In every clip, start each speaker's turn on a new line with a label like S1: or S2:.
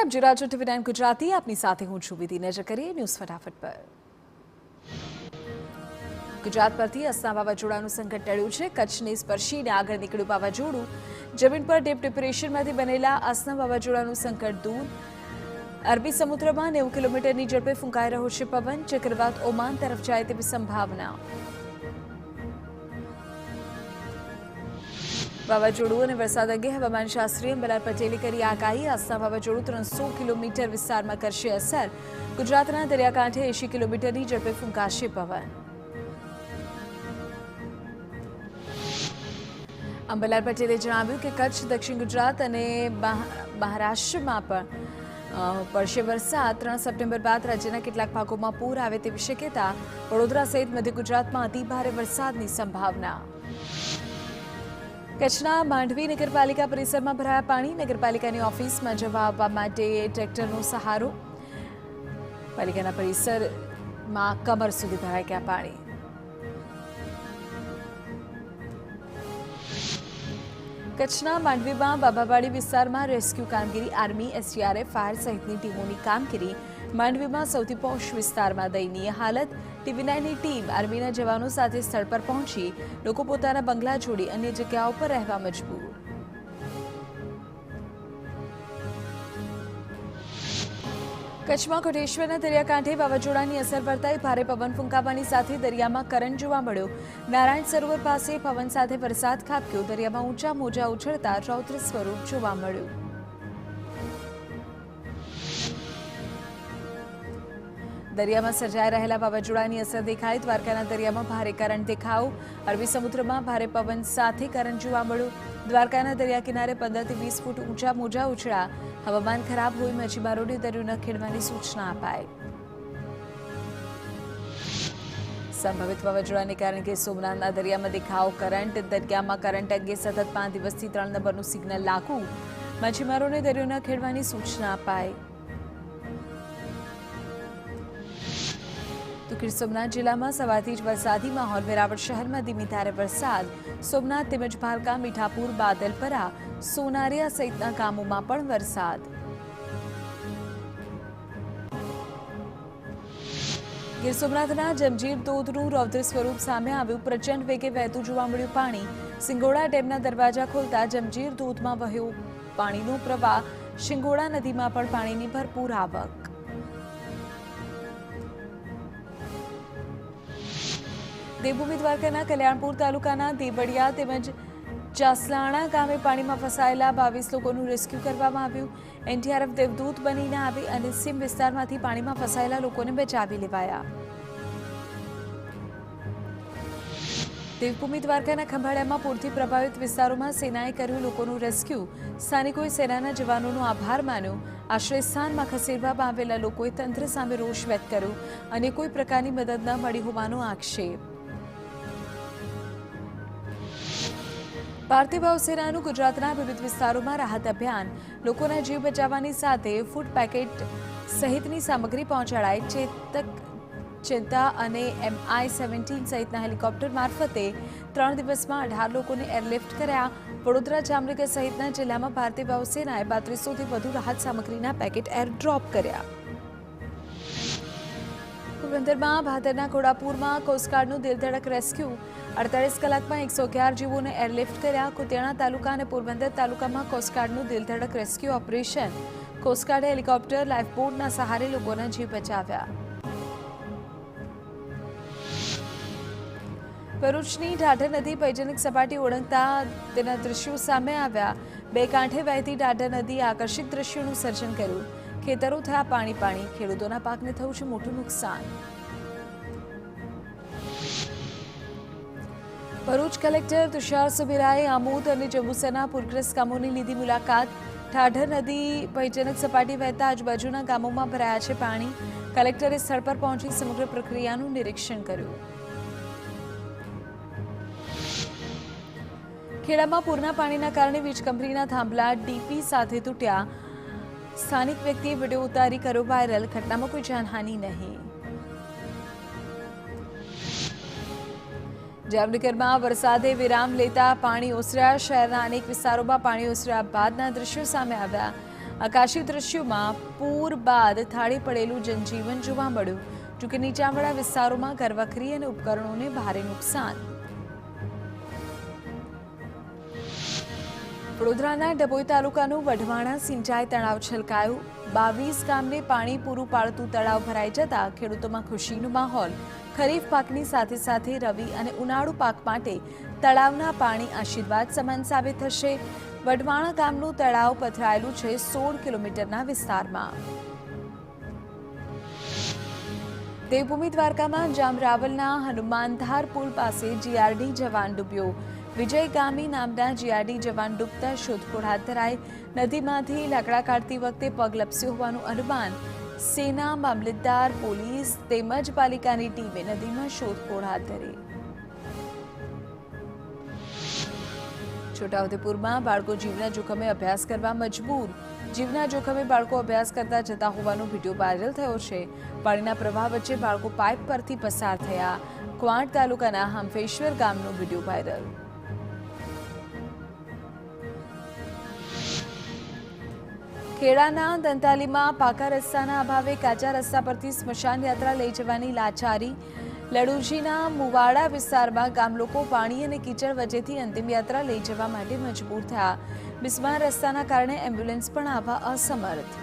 S1: આપ જોઈ રહ્યા છો TV9 ગુજરાતી। આપની સાથે હું છું વિધિ। નજર કરીએ ન્યૂઝ ફટાફટ પર। ગુજરાત પરથી અસના વાવાઝોડાનું સંકટ ટળ્યું છે। કચ્છને સ્પર્શીને આગળ નીકળ્યું વાવાઝોડું। જમીન પર ડીપ ડિપ્રેશનમાંથી બનેલા અસના વાવાઝોડાનું સંકટ દૂર। અરબી સમુદ્રમાં 90 કિલોમીટરની ઝડપે ફૂંકાઈ રહ્યો છે પવન। ચક્રવાત ઓમાન તરફ જાય તેવી સંભાવના। વાવાઝોડું અને વરસાદ અંગે હવામાન શાસ્ત્રી અંબલાલ પટેલે કરી આગાહી। અસના વાવાઝોડું 300 કિલોમીટર વિસ્તારમાં કરશે અસર। ગુજરાતના દરિયાકાંઠે 80 કિલોમીટરની ઝડપે ફૂંકાશે પવન। અંબલાલ પટેલે જણાવ્યું કે કચ્છ, દક્ષિણ ગુજરાત અને મહારાષ્ટ્રમાં પણ પડશે વરસાદ। 3 સપ્ટેમ્બર બાદ રાજ્યના કેટલાક ભાગોમાં પૂર આવે તેવી શક્યતા। વડોદરા સહિત મધ્ય ગુજરાતમાં અતિભારે વરસાદની સંભાવના। કચ્છના માંડવી નગરપાલિકા પરિસરમાં ભરાયા પાણી। નગરપાલિકાની ઓફિસમાં જવા આવવા માટે ટ્રેક્ટરનો સહારો। પાલિકાના પરિસરમાં કમર સુધી ભરાઈ ગયા પાણી। કચ્છના માંડવીમાં બાબાવાડી વિસ્તારમાં રેસ્ક્યુ કામગીરી। આર્મી, SDRF, ફાયર સહિતની ટીમોની કામગીરી। માંડવીમાં સૌથી પોશ વિસ્તારમાં દયનીય હાલત। TV9ની ટીમ આર્મીના જવાનો સાથે સ્થળ પર પહોંચી। લોકો પોતાના બંગલા છોડી અન્ય જગ્યાઓ પર રહેવા મજબૂર। કચ્છમાં કોટેશ્વરના દરિયાકાંઠે વાવાઝોડાની અસર વર્તાઈ। ભારે પવન ફૂંકાવાની સાથે દરિયામાં કરંટ જોવા મળ્યો। નારાયણ સરોવર પાસે પવન સાથે વરસાદ ખાબક્યો। દરિયામાં ઊંચા મોજા ઉછળતા રૌદ્ર સ્વરૂપ જોવા મળ્યું। દરિયામાં સર્જાઈ રહેલા વાવાઝોડાની અસર દેખાઈ। દ્વારકાના દરિયામાં ભારે કરંટ દેખાયો। અરબી સમુદ્રમાં ભારે પવન સાથે કરંટ જોવા મળ્યું। દ્વારકાના દરિયા કિનારે 15 થી 20 ફૂટ ઊંચા મોજા ઉછળ્યા। હવામાન ખરાબ હોય મચ્છીમારોને દરિયો ન ખેડવાની સૂચના અપાઈ। સંભવિત વાવાઝોડાને કારણે ગીર સોમનાથના દરિયામાં દેખાયો કરંટ। દરિયામાં કરંટ અંગે સતત 5 દિવસથી 3 નંબરનું સિગ્નલ લાગુ। મચ્છીમારોને દરિયો ન ખેડવાની સૂચના અપાઈ। તો ગીર સોમનાથ જિલ્લામાં સવારથી જ વરસાદી માહોલ। વેરાવળ શહેરમાં ધીમી ધારે વરસાદ। સોમનાથ તેમજ ભારકા, મીઠાપુર, બાદલપરા, સોનારિયા સહિતના ગામોમાં પણ વરસાદ। ગીર સોમનાથના જંજીર ધોધનું રૌદ્ર સ્વરૂપ સામે આવ્યું। પ્રચંડ વેગે વહેતું જોવા મળ્યું પાણી। સિંગોડા ડેમના દરવાજા ખોલતા જંજીર ધોધમાં વહ્યો પાણીનો પ્રવાહ। શિંગોડા નદીમાં પણ પાણીની ભરપૂર આવક। દેવભૂમિ દ્વારકાના કલ્યાણપુર તાલુકાના દેવળિયા તેમજ ચાસલાણા ગામે પાણીમાં ફસાયેલા 22 લોકોનું રેસ્ક્યુ કરવામાં આવ્યું। NDRF દેવદૂત બનીને આવી અને સીમ વિસ્તારમાંથી પાણીમાં ફસાયેલા લોકોને બચાવી લેવાયા। દેવભૂમિ દ્વારકાના ખંભાળિયામાં પૂરથી પ્રભાવિત વિસ્તારોમાં સેનાએ કર્યું લોકોનું રેસ્ક્યુ। સ્થાનિકોએ સેનાના જવાનોનો આભાર માન્યો। આશ્રયસ્થાનમાં ખસેડવામાં આવેલા લોકોએ તંત્ર સામે રોષ વ્યક્ત કર્યો અને કોઈ પ્રકારની મદદ ન મળી હોવાનો આક્ષેપ। ભારતીય વાયુસેનાનું ગુજરાતના વિવિધ વિસ્તારોમાં રાહત અભિયાન। લોકોના જીવ બચાવવાની સાથે ફૂડ પેકેટ સહિતની સામગ્રી પહોંચાડાઈ। ચેતક, ચિંતા અને MI-17 સહિતના હેલિકોપ્ટર મારફતે 3 દિવસમાં 18 લોકોને એરલિફ્ટ કર્યા। વડોદરા, જામનગર સહિતના જિલ્લામાં ભારતીય વાયુસેનાએ 3200થી વધુ રાહત સામગ્રીના પેકેટ એરડ્રોપ કર્યા। પોરબંદરમાં ભાદરના ઘોડાપુરમાં કોસ્ટગાર્ડનું દિલધડક રેસ્ક્યુ। 48 કલાકમાં 111 જીવોને એરલિફ્ટ કર્યા। કુતિયાણા તાલુકા અને પોરબંદર તાલુકામાં કોસ્ટગાર્ડનું દિલધડક રેસ્ક્યુ ઓપરેશન। કોસ્ટગાર્ડે હેલિકોપ્ટર, લાઇફબોટના સહારે લોકોના જીવ બચાવ્યા। ભરૂચની ઢાઢર નદી ભયજનક સપાટી ઓળંગતા તેના દૃશ્યો સામે આવ્યા। 2 કાંઠે વહેતી ઢાઢર નદી આકર્ષક દૃશ્યોનું સર્જન કર્યું। ખેતરો થયા પાણી પાણી। ખેડૂતોના પાકને થયું છે મોટું નુકસાન। ભરૂચ કલેક્ટર તુષાર સુમેરાએ આમોદ અને જંબુસરના પૂરગ્રસ્ત ગામોની લીધી મુલાકાત। ઢાઢર નદી ભયજનક સપાટી વહેતા આજુબાજુના ગામોમાં ભરાયા છે પાણી। કલેક્ટરે સ્થળ પર પહોંચી સમગ્ર પ્રક્રિયાનું નિરીક્ષણ કર્યું। ખેડામાં પૂરના પાણીના કારણે વીજ કંપનીના થાંભલા ડીપી સાથે તૂટ્યા। સ્થાનિક વ્યક્તિએ વિડીયો ઉતારી કર્યો વાયરલ। ઘટનામાં કોઈ જાનહાનિ નહીં। જામનગરમાં વરસાદે વિરામ લેતા પાણી ઓસર્યા। શહેરના અનેક વિસ્તારોમાં પાણી ઓસર્યા બાદના દ્રશ્યો સામે આવ્યા। આકાશી દ્રશ્યોમાં પૂર બાદ થાળી પડેલું જનજીવન જોવા મળ્યું. જોકે નીચાણવાળા વિસ્તારોમાં ઘરવખરી અને ઉપકરણોને ભારે નુકસાન. વડોદરાના ડભોઈ તાલુકાનું વઢવાણા સિંચાઈ તળાવ છલકાયું. 22 ગામને પાણી પૂરું પાડતું તળાવ ભરાઈ જતા ખેડૂતોમાં ખુશીનો માહોલ. ખરીફ પાકની સાથે સાથે રવિ અને ઉનાળુ પાક માટે તળાવના પાણી આશીર્વાદ સમાન સાબિત થશે. વઢવાણા ગામનું તળાવ પથરાયેલું છે 16 કિલોમીટરના વિસ્તારમાં. દેવભૂમિ દ્વારકામાં જામરાવલના હનુમાનધાર પુલ પાસે જીઆરડી જવાન ડૂબ્યો. વિજય ગામી નામના જીઆરડી જવાન ડૂબતા શોધખોળ હાથ ધરાઈ. નદીમાંથી લાકડા કાઢતી વખતે પગ લપસ્યો હોવાનું અનુમાન. સેના, મામલતદાર, પોલીસ તેમજ પાલિકાની ટીમે નદીમાં શોધખોળ હાથ ધરી. છોટાઉદેપુરમાં બાળકો જીવના જોખમે અભ્યાસ કરવા મજબૂર. જીવના જોખમે બાળકો અભ્યાસ કરતા જતા હોવાનો વિડીયો વાયરલ થયો છે. પાણીના પ્રવાહ વચ્ચે બાળકો પાઇપ પરથી પસાર થયા. ક્વાંટ તાલુકાના હંફેશ્વર ગામનો વિડીયો વાયરલ. ખેડાના દંતાલીમાં પાકા રસ્તાના અભાવે કાચા રસ્તા પરથી સ્મશાન યાત્રા લઈ જવાની લાચારી. લડુજીના મુવાડા વિસ્તારમાં ગામ લોકો પાણી અને કીચડ વચ્ચેથી અંતિમ યાત્રા લઈ જવા માટે મજબૂર થયા. બિસ્માર રસ્તાના કારણે એમ્બ્યુલન્સ પણ આવવા અસમર્થ.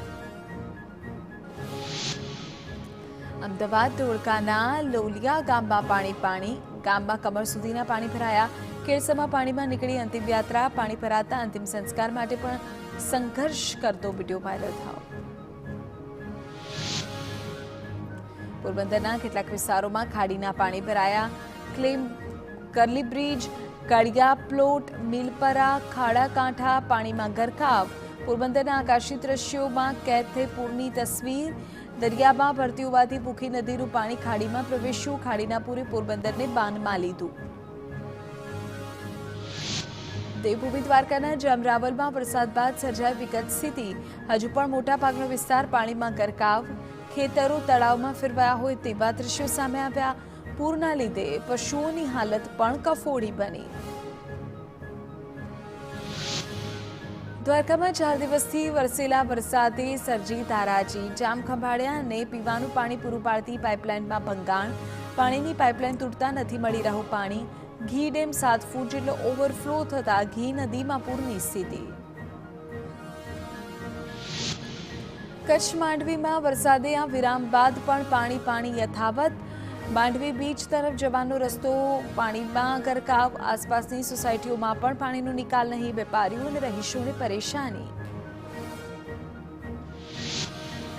S1: અમદાવાદ ધોળકાના લોલિયા ગામમાં પાણી. ગામમાં કમર સુધીના પાણી ભરાયા. કેળસમાં પાણીમાં નીકળી અંતિમ યાત્રા. પાણી ભરાતા અંતિમ સંસ્કાર માટે પણ સંઘર્ષ કરતો વિડીયો વાયરલ થયો. પોરબંદરના કેટલાક વિસ્તારોમાં ખાડીના પાણી ભરાયા. કરલી બ્રિજ, કડિયા પ્લોટ, મિલપરા, ખાડા કાંઠા પાણીમાં ગરકાવ. પોરબંદરના આકાશી દ્રશ્યોમાં કેદ થઈ પૂરની તસવીર. દરિયામાં ભરતી હોવાથી ભૂખી નદીનું પાણી ખાડીમાં પ્રવેશ્યું. ખાડીના પૂરે પોરબંદરને બાનમાં લીધું. દેવભૂમિ દ્વારકાના જામરાવલમાં વરસાદ બાદ સર્જાઈ વિકટ સ્થિતિ. હજુ પણ મોટાભાગનો વિસ્તાર પાણીમાં ગરકાવ. ખેતરો તળાવમાં ફેરવાયા હોય તેવા દ્રશ્યો સામે આવ્યા. પૂરના લીધે પશુઓની હાલત પણ કફોડી બની. દ્વારકામાં 4 દિવસથી વરસેલા વરસાદે સર્જી તારાજી. જામ ખંભાળ્યા અને પીવાનું પાણી પૂરું પાડતી પાઇપલાઇનમાં ભંગાણ. પાણીની પાઇપલાઇન તૂટતા નથી મળી રહ્યું પાણી. ઘી ડેમ 7 ફૂટ જેટલો ઓવરફ્લો થતા ઘી નદીમાં પૂરની સ્થિતિ. કચ્છ માંડવીમાં વરસાદે વિરામ બાદ પણ પાણી યથાવત. માંડવી બીચ તરફ જવાનો રસ્તો પાણીમાં ગરકાવ. આસપાસની સોસાયટીઓમાં પણ પાણીનો નિકાલ નહીં. વેપારીઓ અને રહીશોને પરેશાની.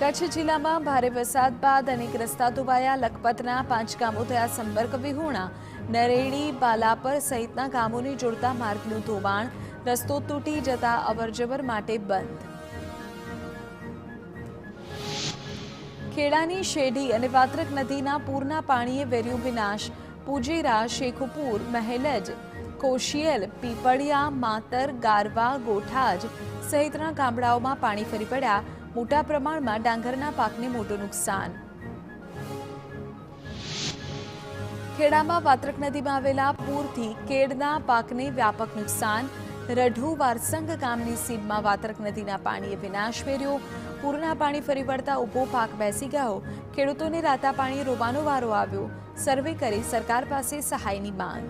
S1: કચ્છ જિલ્લામાં ભારે વરસાદ બાદ અનેક રસ્તા ધોવાયા. લખપતના 5 ગામો થયા સંપર્ક વિહોણા. નરેડી, બાલાપર સહિતના ગામોને જોડતા માર્ગનું ધોવાણ. રસ્તો તૂટી જતા અવરજવર માટે બંધ. ખેડાની શેઢી અને વાત્રક નદીના પૂરના પાણીએ વેર્યો વિનાશ. પુજેરા, શેખુપુર, મહેલજ, કોશિયલ, પીપળિયા, માતર, ગારવા, ગોઠાજ સહિતના ગામડાઓમાં પાણી ફરી પડ્યા. મોટા પ્રમાણમાં ડાંગરના પાકને મોટું નુકસાન. ખેડામાં વાત્રક નદીમાં આવેલા પૂરથી કેળના પાકને વ્યાપક નુકસાન. રઢુ વારસંગ ગામની સીમમાં વાત્રક નદીના પાણીએ વિનાશ વેર્યો. પૂરના પાણી ફરી વળતા ઊભો પાક બેસી ગયો. ખેડૂતોને રાતા પાણી રોવાનો વારો આવ્યો. સર્વે કરી સરકાર પાસે સહાયની માંગ.